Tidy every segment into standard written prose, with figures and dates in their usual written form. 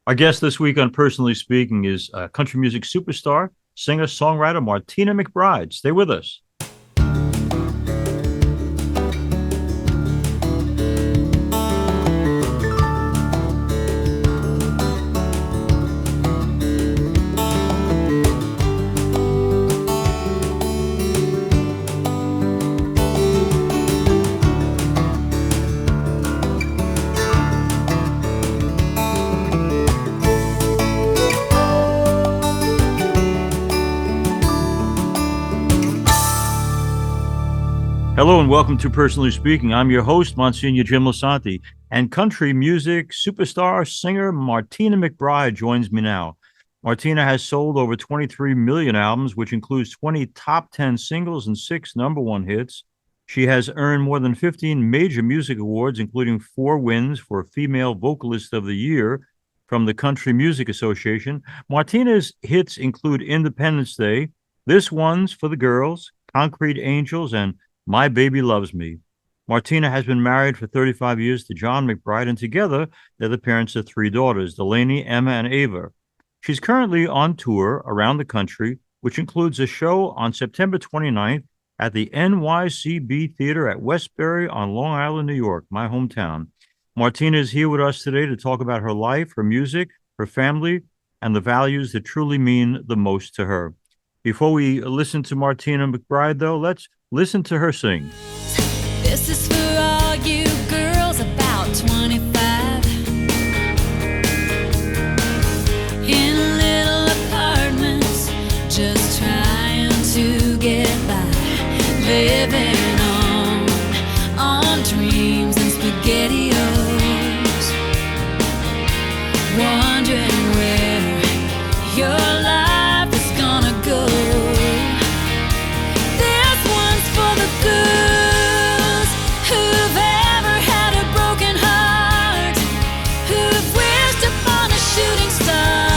Our guest this week on Personally Speaking is country music superstar, singer-songwriter Martina McBride. Stay with us. Hello and welcome to Personally Speaking. I'm your host, Msgr Jim Lisante, and country music superstar singer Martina McBride joins me now. Martina has sold over 23 million albums, which includes 20 top 10 singles and 6 number one hits. She has earned more than 15 major music awards, including 4 wins for Female Vocalist of the Year from the Country Music Association. Martina's hits include Independence Day, This One's for the Girls, Concrete Angels, and My Baby Loves Me. Martina has been married for 35 years to John McBride, and together they're the parents of 3 daughters, Delaney, Emma, and Ava. She's currently on tour around the country, which includes a show on September 29th at the NYCB Theater at Westbury on Long Island, New York, my hometown. Martina is here with us today to talk about her life, her music, her family, and the values that truly mean the most to her. Before we listen to Martina McBride, though, let's listen to her sing. This is for all you girls about 25 in little apartments, just trying to get by, living on dreams and SpaghettiOs, wondering where your life is gonna go. Girls who've ever had a broken heart, who've wished upon a shooting star.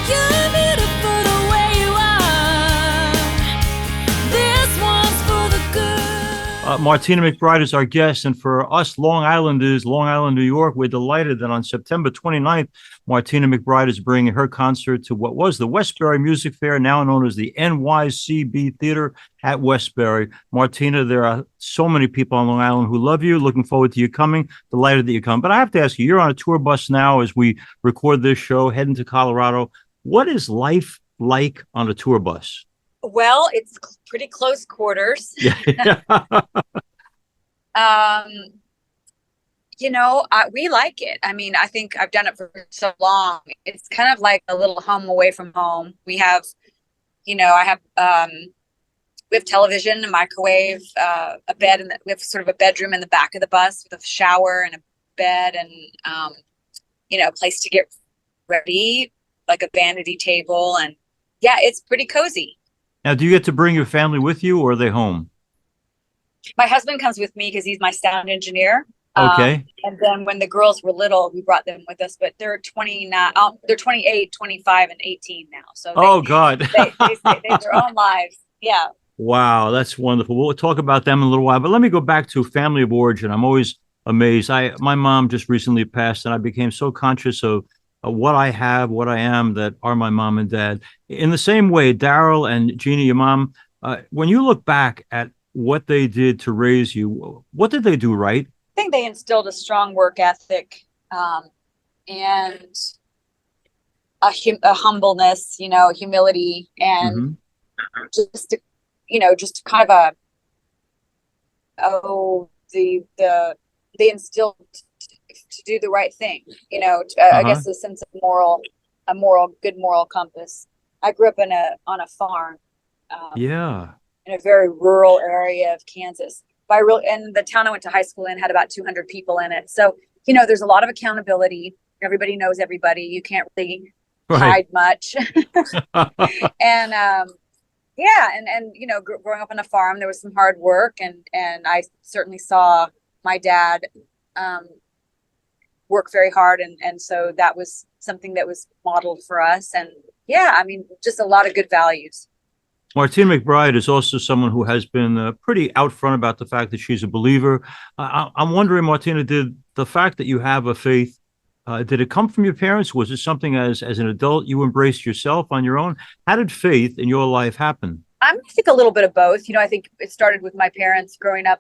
You're beautiful the way you are. This one's for the girls. Martina McBride is our guest, and for us Long Islanders, Long Island, New York, we're delighted that on September 29th, Martina McBride is bringing her concert to what was the Westbury Music Fair, now known as the NYCB Theater at Westbury. Martina, there are so many people on Long Island who love you, looking forward to you coming, delighted that you come. But I have to ask you, you're on a tour bus now as we record this show, heading to Colorado. What is life like on a tour bus? Well, it's pretty close quarters. Yeah. We like it. I mean, I think I've done it for so long. It's kind of like a little home away from home. We have, we have television, a microwave, a bed, and we have sort of a bedroom in the back of the bus with a shower and a bed and, a place to get ready, like a vanity table. And yeah, it's pretty cozy. Now, do you get to bring your family with you, or are they home? My husband comes with me because he's my sound engineer. Okay. And then when the girls were little, we brought them with us, but they're 29, they're 28, 25, and 18 now. So God. they have their own lives. Yeah. Wow, that's wonderful. We'll talk about them in a little while, but let me go back to family of origin. I'm always amazed. My mom just recently passed, and I became so conscious of what I have, what I am, that are my mom and dad. In the same way, Daryl and Jeannie, your mom, when you look back at what they did to raise you, what did they do right? I think they instilled a strong work ethic and a humbleness, humility, and just kind of they instilled to do the right thing. I guess a sense of good moral compass. I grew up on a farm. In a very rural area of Kansas. And the town I went to high school in had about 200 people in it. So, there's a lot of accountability. Everybody knows everybody. You can't really hide much. And growing up on a farm, there was some hard work, and I certainly saw my dad work very hard, and so that was something that was modeled for us. And just a lot of good values. Martina McBride is also someone who has been pretty out front about the fact that she's a believer. I'm wondering, Martina, did the fact that you have a faith Did it come from your parents? Was it something as an adult you embraced yourself on your own? How did faith in your life happen? I think a little bit of both. I think it started with my parents growing up,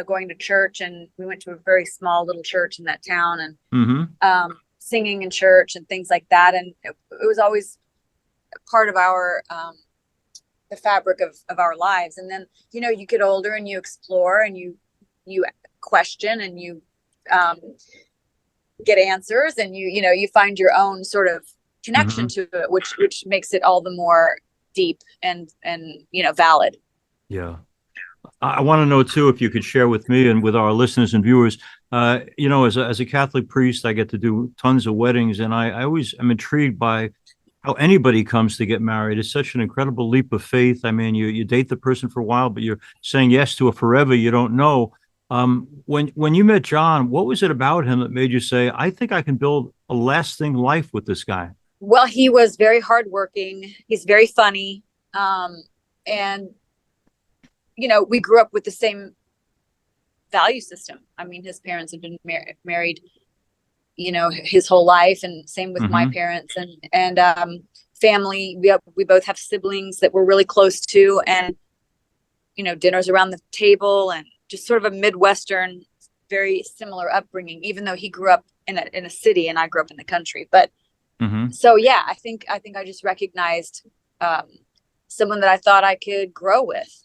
going to church, and we went to a very small little church in that town, and singing in church and things like that. And it was always part of the fabric of our lives. And then, you get older and you explore and you question and you get answers, and you find your own sort of connection to it, which makes it all the more deep and valid. Yeah. I want to know too, if you could share with me and with our listeners and viewers, as a Catholic priest, I get to do tons of weddings, and I always am intrigued by how anybody comes to get married. It's such an incredible leap of faith. I mean, you date the person for a while, but you're saying yes to it forever. You don't know. When you met John, what was it about him that made you say, I think I can build a lasting life with this guy? Well, he was very hardworking. He's very funny. And, we grew up with the same value system. I mean, his parents had been married, his whole life, and same with my parents and family. We both have siblings that we're really close to, and, dinners around the table, and just sort of a Midwestern, very similar upbringing, even though he grew up in a city and I grew up in the country. But so, yeah, I think I just recognized someone that I thought I could grow with.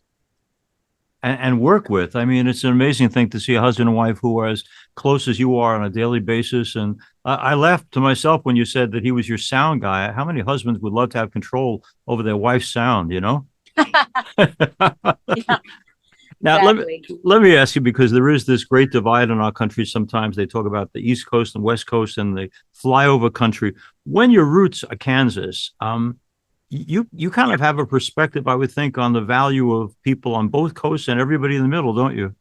And work with. I mean, it's an amazing thing to see a husband and wife who are as close as you are on a daily basis. And I laughed to myself when you said that he was your sound guy. How many husbands would love to have control over their wife's sound, Yeah. Now, Exactly. let me ask you, because there is this great divide in our country. Sometimes they talk about the East Coast and West Coast and the flyover country. When your roots are Kansas, you kind of have a perspective, I would think, on the value of people on both coasts and everybody in the middle, don't you?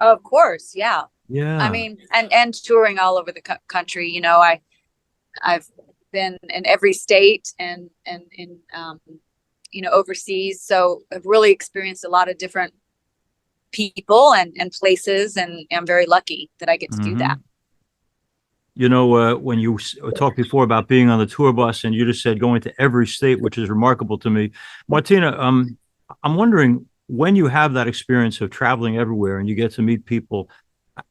Of course. Yeah. Yeah. I mean, and touring all over the country, I've been in every state and in, overseas. So I've really experienced a lot of different people and places, and I'm very lucky that I get to do that. When you talked before about being on the tour bus, and you just said going to every state, which is remarkable to me. Martina, I'm wondering, when you have that experience of traveling everywhere and you get to meet people,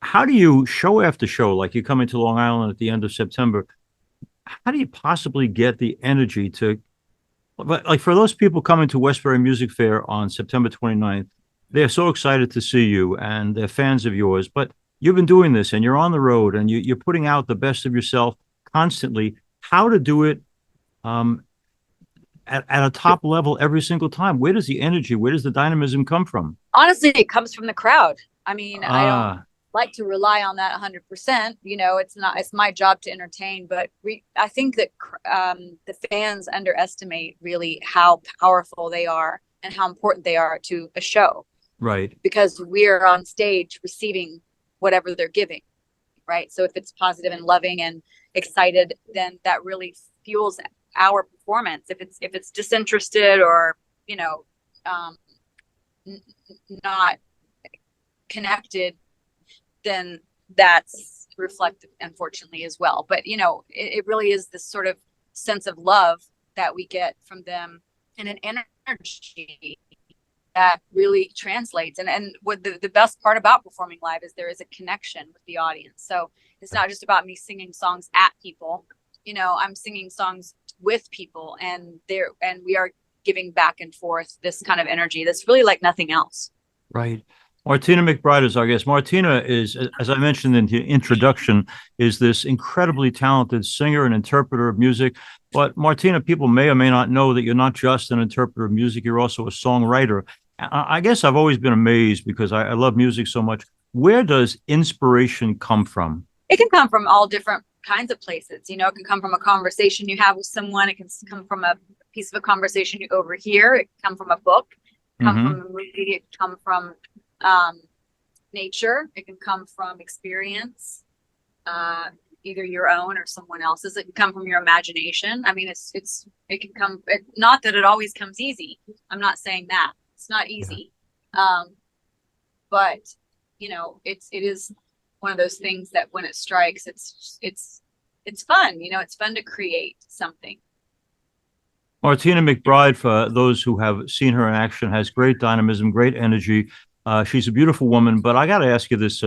how do you, show after show, like you come into Long Island at the end of September, how do you possibly get the energy to, like, for those people coming to Westbury Music Fair on September 29th, they're so excited to see you and they're fans of yours, but you've been doing this and you're on the road and you're putting out the best of yourself constantly. How to do it at a top level every single time? Where does the energy, where does the dynamism come from? Honestly, it comes from the crowd. I mean, I don't like to rely on that 100%. It's my job to entertain, but I think that the fans underestimate really how powerful they are and how important they are to a show. Right. Because we're on stage receiving whatever they're giving, right? So if it's positive and loving and excited, then that really fuels our performance. If it's disinterested or not connected, then that's reflected, unfortunately, as well. But it really is this sort of sense of love that we get from them, and an energy that really translates. And what the best part about performing live is there is a connection with the audience. So it's not just about me singing songs at people. I'm singing songs with people, and we are giving back and forth this kind of energy that's really like nothing else. Right. Martina McBride is our guest. Martina is, as I mentioned in the introduction, is this incredibly talented singer and interpreter of music. But Martina, people may or may not know that you're not just an interpreter of music, you're also a songwriter. I guess I've always been amazed, because I love music so much. Where does inspiration come from? It can come from all different kinds of places. It can come from a conversation you have with someone. It can come from a piece of a conversation you overhear. It can come from a book, come from a movie. It can come from nature. It can come from experience, either your own or someone else's. It can come from your imagination. I mean, it can come, not that it always comes easy. I'm not saying that it's not easy. But it is one of those things that when it strikes, it's it's fun. You know, it's fun to create something. Martina McBride, for those who have seen her in action, has great dynamism, great energy. She's a beautiful woman, but I got to ask you this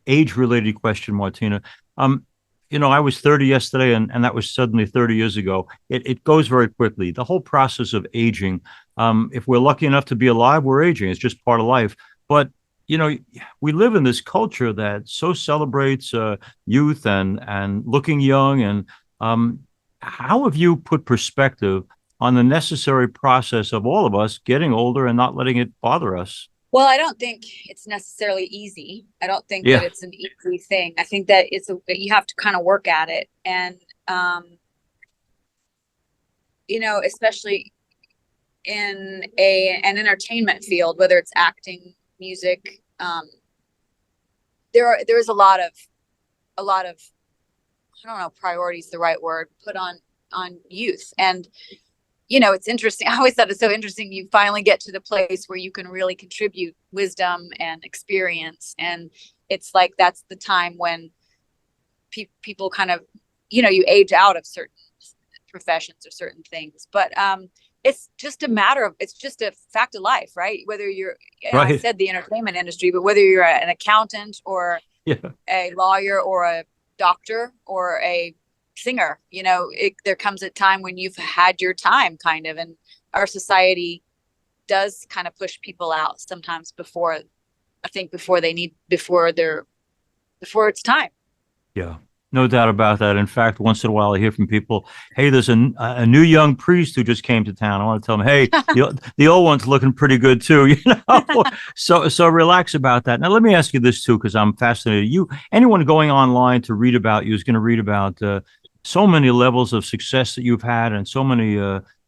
age-related question, Martina. I was 30 yesterday, and that was suddenly 30 years ago. It goes very quickly. The whole process of aging, if we're lucky enough to be alive, we're aging. It's just part of life. But, we live in this culture that so celebrates youth and looking young. And how have you put perspective on the necessary process of all of us getting older and not letting it bother us? Well, I don't think it's necessarily easy. I don't think that it's an easy thing. I think that you have to kind of work at it. And, especially in an entertainment field, whether it's acting, music, there is a lot of, I don't know, priority is the right word, put on youth. And, it's interesting. I always thought it's so interesting. You finally get to the place where you can really contribute wisdom and experience. And it's like, that's the time when people kind of, you age out of certain professions or certain things. But it's just it's just a fact of life, right? Whether you're, Right. I said the entertainment industry, but whether you're an accountant or a lawyer or a doctor or a singer, there comes a time when you've had your time, kind of, and our society does kind of push people out sometimes before it's time. Yeah, no doubt about that. In fact, once in a while I hear from people, hey, there's a new young priest who just came to town. I want to tell them, hey, the old one's looking pretty good too, So relax about that. Now, let me ask you this too, because I'm fascinated. Anyone going online to read about you is going to read about so many levels of success that you've had, and so many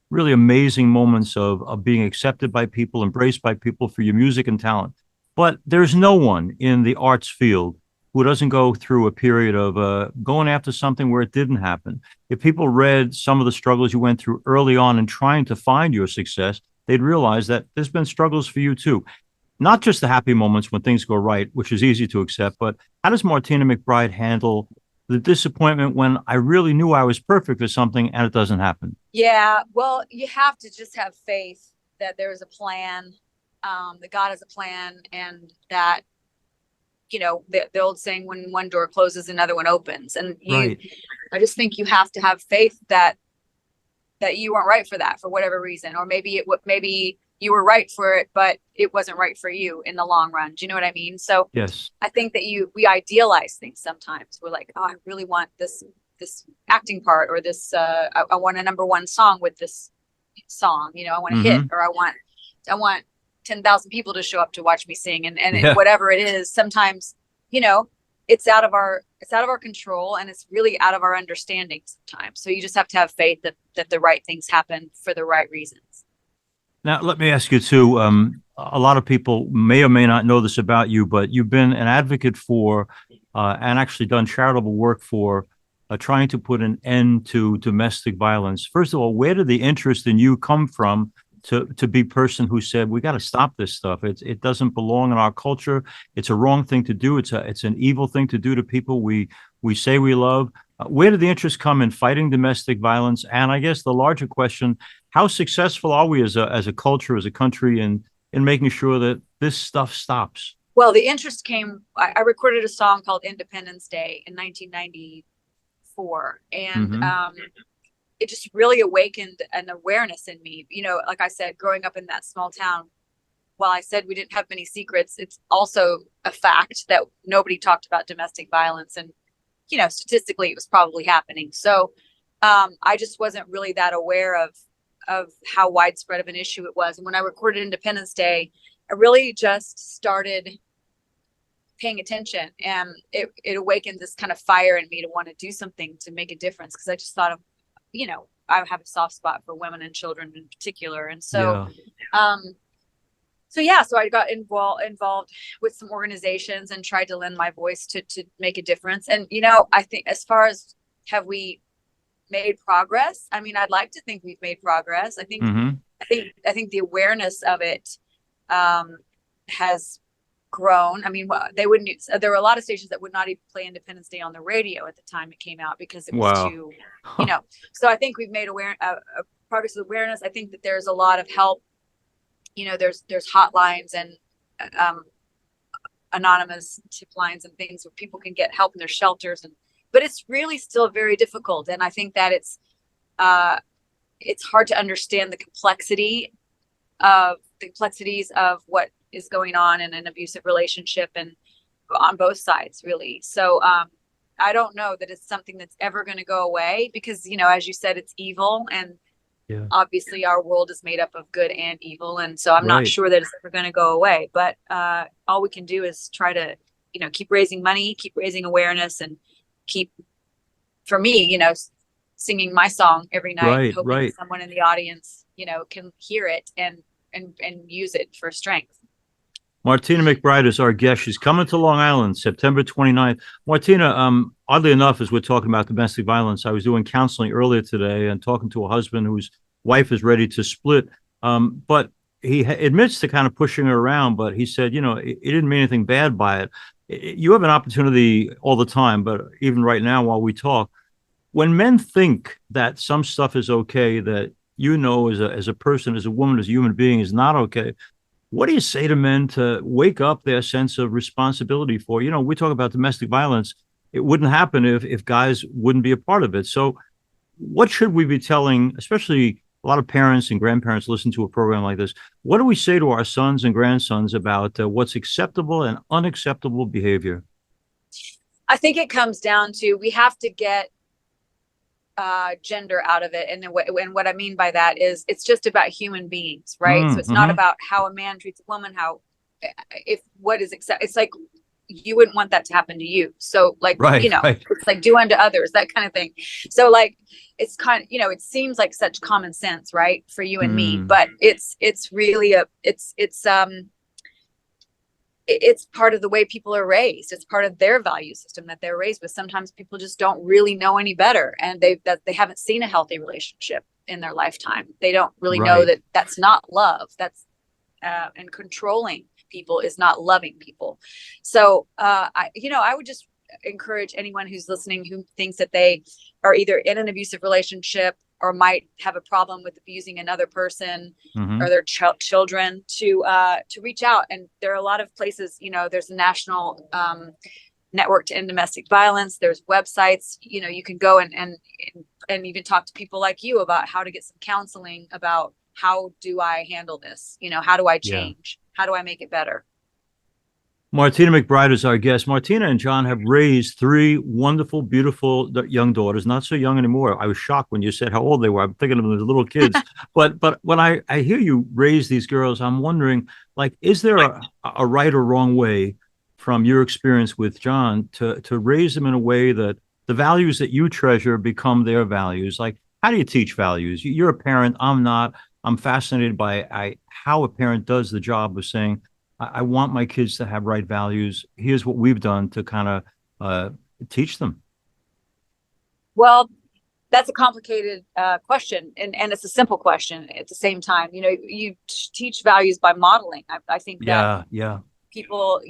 really amazing moments of being accepted by people, embraced by people for your music and talent. But there's no one in the arts field who doesn't go through a period of going after something where it didn't happen. If people read some of the struggles you went through early on in trying to find your success, they'd realize that there's been struggles for you too. Not just the happy moments when things go right, which is easy to accept, but how does Martina McBride handle the disappointment when I really knew I was perfect for something and it doesn't happen? Yeah, well, you have to just have faith that there is a plan, that God has a plan, and that, the old saying, when one door closes, another one opens. And Right. I just think you have to have faith that you weren't right for that for whatever reason, or maybe maybe you were right for it, but it wasn't right for you in the long run. Do you know what I mean? So Yes. I think that we idealize things sometimes. We're like, oh, I really want this acting part, or this, I want a #1 song with this song, I want a hit, or I want 10,000 people to show up to watch me sing, and whatever it is. Sometimes, it's out of our control, and it's really out of our understanding sometimes. So you just have to have faith that the right things happen for the right reasons. Now, let me ask you too. A lot of people may or may not know this about you, but you've been an advocate for and actually done charitable work for trying to put an end to domestic violence. First of all, where did the interest in you come from to be person who said, we got to stop this stuff? It doesn't belong in our culture. It's a wrong thing to do. It's an evil thing to do to people we say we love. Where did the interest come in fighting domestic violence? And I guess the larger question, how successful are we as a culture, as a country, in making sure that this stuff stops? Well, the interest came, I recorded a song called Independence Day in 1994. And it just really awakened an awareness in me. Like I said, growing up in that small town, while I said we didn't have many secrets, it's also a fact that nobody talked about domestic violence. And, statistically, it was probably happening. So I just wasn't really that aware of how widespread of an issue it was. And when I recorded Independence Day, I really just started paying attention, and it awakened this kind of fire in me to want to do something to make a difference. Because I just thought of, I have a soft spot for women and children in particular. And so, so I got involved with some organizations and tried to lend my voice to make a difference. And, I think, as far as have we made progress, I mean, I'd like to think we've made progress. I think the awareness of it has grown. I mean, they wouldn't. There were a lot of stations that would not even play Independence Day on the radio at the time it came out because it was too, So I think we've made progress with awareness. I think that there's a lot of help. There's hotlines and anonymous tip lines and things where people can get help in their shelters, but it's really still very difficult. And I think that it's hard to understand the complexities of what is going on in an abusive relationship and on both sides, really. So I don't know that it's something that's ever going to go away because, as you said, it's evil. And obviously our world is made up of good and evil. And so I'm not sure that it's ever going to go away. But all we can do is try to, keep raising money, keep raising awareness, and keep, for me, singing my song every night, hoping someone in the audience, can hear it and use it for strength. Martina McBride is our guest. She's coming to Long Island, September 29th. Martina, oddly enough, as we're talking about domestic violence, I was doing counseling earlier today and talking to a husband whose wife is ready to split. But he admits to kind of pushing her around, but he said, he didn't mean anything bad by it. You have an opportunity all the time, but even right now while we talk, when men think that some stuff is okay, that as a person, as a woman, as a human being is not okay, what do you say to men to wake up their sense of responsibility for? We talk about domestic violence. It wouldn't happen if guys wouldn't be a part of it. So what should we be telling, especially a lot of parents and grandparents listen to a program like this? What do we say to our sons and grandsons about what's acceptable and unacceptable behavior? I think it comes down to, we have to get gender out of it. And what I mean by that is it's just about human beings, right? So it's not about how a man treats a woman, it's like, you wouldn't want that to happen to you. So it's like do unto others, that kind of thing. So it's kind of, it seems like such common sense, right? For you and me, but it's really it's part of the way people are raised. It's part of their value system that they're raised with. Sometimes people just don't really know any better, and they haven't seen a healthy relationship in their lifetime. They don't really know that that's not love. That's and controlling people is not loving people. So I would just encourage anyone who's listening who thinks that they are either in an abusive relationship or might have a problem with abusing another person or their children to reach out. And there are a lot of places, there's a national network to end domestic violence. There's websites, you can go and even talk to people like you about how to get some counseling about how do I handle this? How do I change? How do I make it better? Martina McBride is our guest. Martina and John have raised 3 wonderful, beautiful young daughters, not so young anymore. I was shocked when you said how old they were. I'm thinking of them as little kids. but when I hear you raise these girls, I'm wondering, is there a right or wrong way from your experience with John to raise them in a way that the values that you treasure become their values? How do you teach values? You're a parent. I'm not. I'm fascinated by how a parent does the job of saying, I want my kids to have right values. Here's what we've done to kind of teach them. Well, that's a complicated question, and it's a simple question at the same time. You teach values by modeling. I think that people,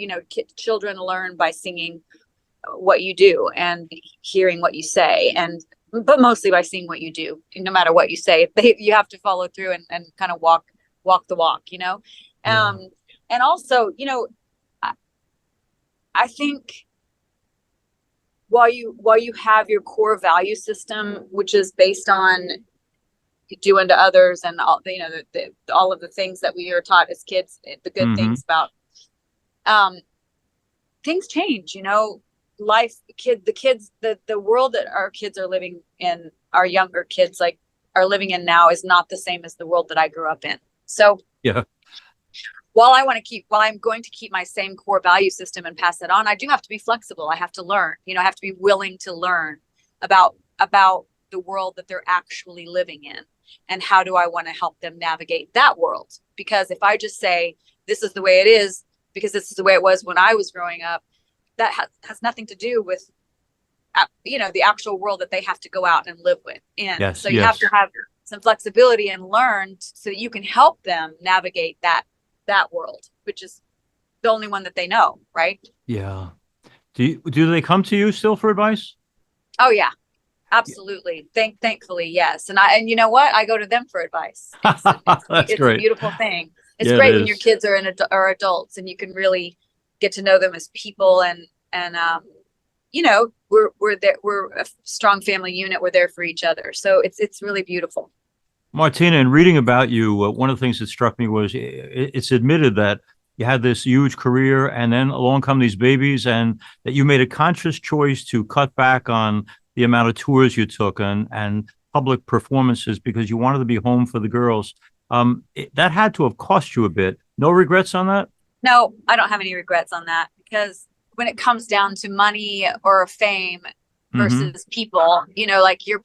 children learn by singing what you do and hearing what you say, but mostly by seeing what you do. No matter what you say, you have to follow through and kind of walk the walk. And also, I think while you have your core value system, which is based on do unto others and all all of the things that we are taught as kids, the good things about things change. Life, the world that our kids are living in, our younger kids are living in now, is not the same as the world that I grew up in. So while I'm going to keep my same core value system and pass it on, I do have to be flexible. I have to learn, I have to be willing to learn about the world that they're actually living in. And how do I want to help them navigate that world? Because if I just say, this is the way it is, because this is the way it was when I was growing up, that has nothing to do with, the actual world that they have to go out and live in. So you have to have some flexibility and learn so that you can help them navigate that world, which is the only one that they know, right? Yeah. Do they come to you still for advice? Oh yeah, absolutely. Thankfully, yes. And you know what? I go to them for advice. That's It's a great. beautiful thing. It's Yeah, it great when your is. kids are adults and you can really get to know them as people, and you know, we're a strong family unit. We're there for each other. So it's really beautiful. Martina, in reading about you, one of the things that struck me was it's admitted that you had this huge career and then along come these babies, and that you made a conscious choice to cut back on the amount of tours you took and public performances because you wanted to be home for the girls. That had to have cost you a bit. No regrets on that? No, I don't have any regrets on that, because when it comes down to money or fame Mm-hmm. versus people, you know, like your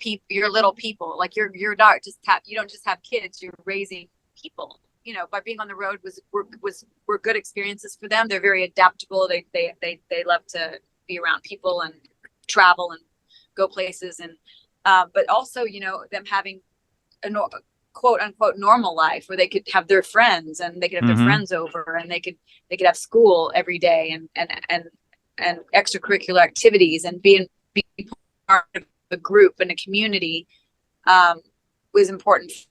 little people, like you're not just have, you don't just have kids, you're raising people. You know, by being on the road were good experiences for them. They're very adaptable. They love to be around people and travel and go places, and but also, you know, them having a quote unquote normal life where they could have their friends and they could have their Mm-hmm. friends over, and they could have school every day, and extracurricular activities, and be part of a group and a community, was important to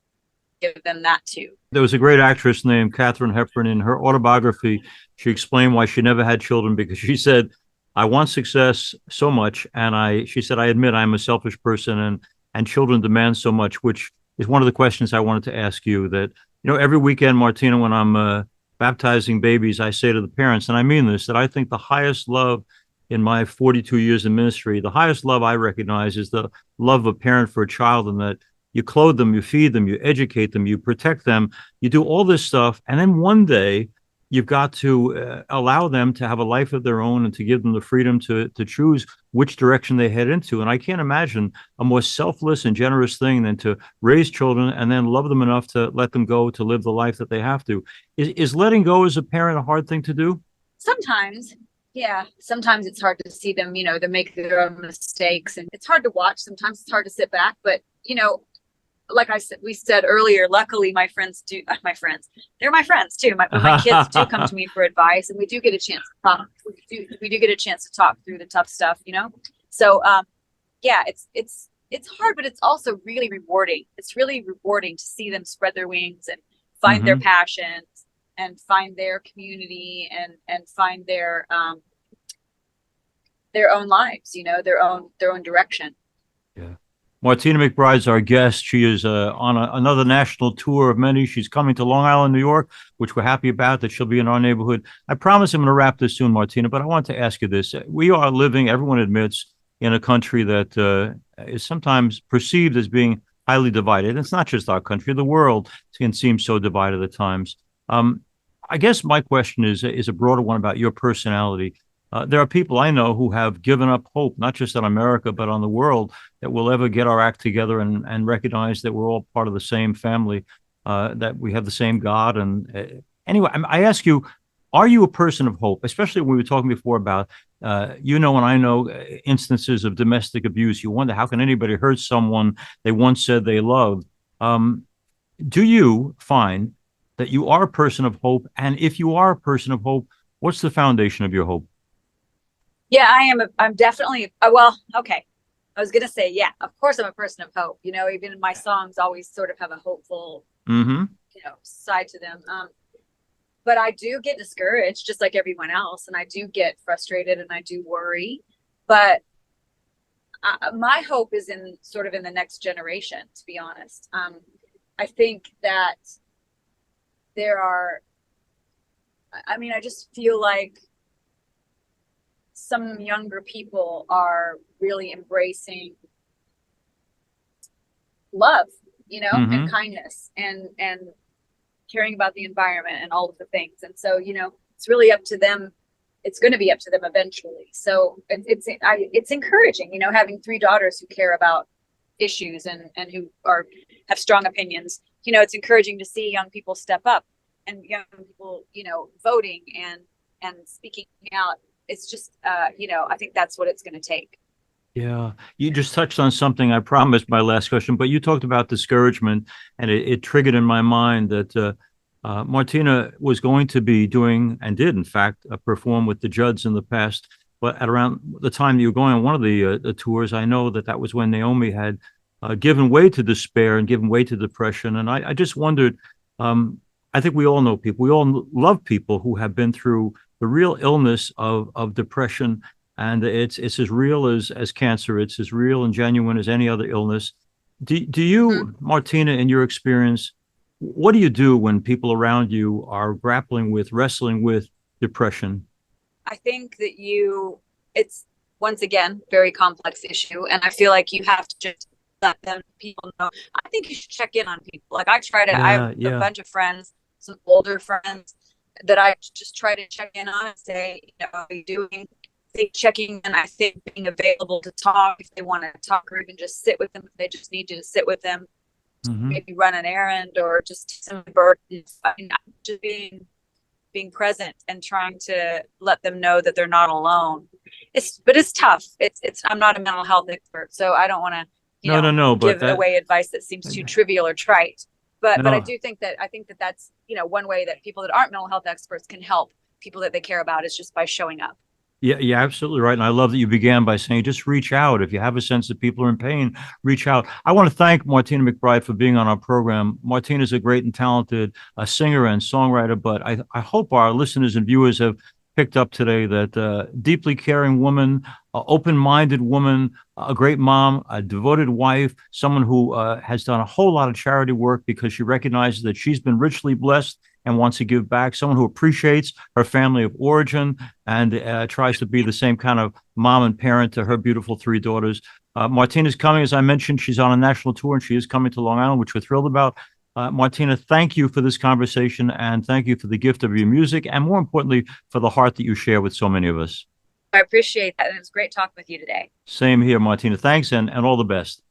give them that too. There was a great actress named Katharine Hepburn. In her autobiography, she explained why she never had children because she said, "I want success so much, and she said, I admit I'm a selfish person, and children demand so much," which is one of the questions I wanted to ask you. That every weekend, Martina, when I'm baptizing babies, I say to the parents, and I mean this, that I think the highest love in my 42 years in ministry, the highest love I recognize is the love of a parent for a child, and that you clothe them, you feed them, you educate them, you protect them, you do all this stuff. And then one day you've got to allow them to have a life of their own and to give them the freedom to choose which direction they head into. And I can't imagine a more selfless and generous thing than to raise children and then love them enough to let them go to live the life that they have to. Is letting go as a parent a hard thing to do? Sometimes, yeah, sometimes it's hard to see them, you know, they make their own mistakes, and it's hard to watch. Sometimes it's hard to sit back, but you know, like we said earlier, luckily my friends, they're my friends too. My kids do come to me for advice, and we do get a chance to talk. We do get a chance to talk through the tough stuff, you know? So, yeah, it's hard, but it's also really rewarding. It's really rewarding to see them spread their wings and find their Mm-hmm. passions and find their community, and find their own lives, you know, their own direction. Yeah. Martina McBride's our guest. She is on another national tour of many. She's coming to Long Island, New York, which we're happy about, that she'll be in our neighborhood. I promise I'm going to wrap this soon, Martina, but I want to ask you this. We are living, everyone admits, in a country that is sometimes perceived as being highly divided. It's not just our country. The world can seem so divided at times. I guess my question is a broader one about your personality. There are people I know who have given up hope, not just on America, but on the world, that we'll ever get our act together and recognize that we're all part of the same family, that we have the same God. And anyway, I ask you, are you a person of hope? Especially when we were talking before about, and I know instances of domestic abuse. You wonder, how can anybody hurt someone they once said they loved? Do you find that you are a person of hope? And if you are a person of hope, what's the foundation of your hope? Yeah, I'm definitely, well, okay. I was gonna say, yeah, of course I'm a person of hope. You know, even my songs always sort of have a hopeful, Mm-hmm. side to them. But I do get discouraged just like everyone else, and I do get frustrated, and I do worry. But my hope is in the next generation, to be honest. I think that I just feel like some younger people are really embracing love, Mm-hmm. and kindness, and caring about the environment and all of the things. And so, it's really up to them. It's going to be up to them eventually. So it's encouraging, having three daughters who care about issues, and who have strong opinions. It's encouraging to see young people step up, and young people, voting and speaking out. It's just, I think that's what it's going to take. Yeah, you just touched on something I promised my last question, but you talked about discouragement, and it triggered in my mind that Martina was going to be doing, and did in fact, perform with the Judds in the past. But at around the time that you were going on one of the tours, I know that was when Naomi had given way to despair and given way to depression. And I just wondered, I think we all know people, we all love people who have been through the real illness of depression. And it's as real as cancer. It's as real and genuine as any other illness. Do you, Martina, in your experience, what do you do when people around you are wrestling with depression? I think that it's once again, very complex issue. And I feel like you have to just let people know. I think you should check in on people. Like I have a bunch of friends, some older friends that I just try to check in on and say, how are you doing? Checking in, I think being available to talk if they want to talk, or even just sit with them if they just need you to sit with them, maybe run an errand or just some burdens. Just being present and trying to let them know that they're not alone. It's tough. I'm not a mental health expert, so I don't want to give away advice that seems too trivial or trite. But I do think that's one way that people that aren't mental health experts can help people that they care about is just by showing up. Yeah, you're absolutely right. And I love that you began by saying, just reach out. If you have a sense that people are in pain, reach out. I want to thank Martina McBride for being on our program. Martina is a great and talented singer and songwriter, but I hope our listeners and viewers have picked up today that deeply caring woman, open-minded woman, a great mom, a devoted wife, someone who has done a whole lot of charity work because she recognizes that she's been richly blessed and wants to give back, someone who appreciates her family of origin and tries to be the same kind of mom and parent to her beautiful 3 daughters. Martina's coming, as I mentioned, she's on a national tour and she is coming to Long Island, which we're thrilled about. Martina, thank you for this conversation and thank you for the gift of your music and more importantly, for the heart that you share with so many of us. I appreciate that. And it's great talking with you today. Same here, Martina. Thanks and all the best.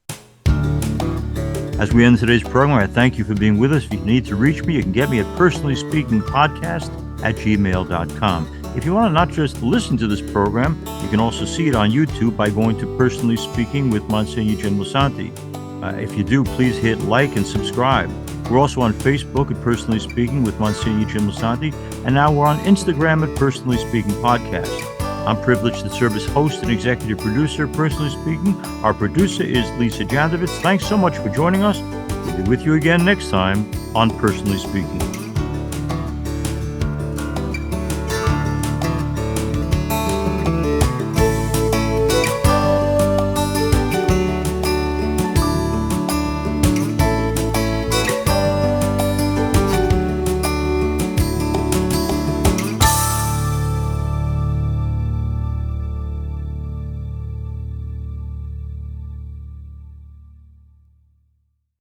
As we end today's program, I thank you for being with us. If you need to reach me, you can get me at personallyspeakingpodcast@gmail.com. If you want to not just listen to this program, you can also see it on YouTube by going to Personally Speaking with Monsignor Jim Lisante. If you do, please hit like and subscribe. We're also on Facebook at Personally Speaking with Monsignor Jim Lisante, and now we're on Instagram at Personally Speaking Podcast. I'm privileged to serve as host and executive producer, Personally Speaking. Our producer is Lisa Jandovitz. Thanks so much for joining us. We'll be with you again next time on Personally Speaking.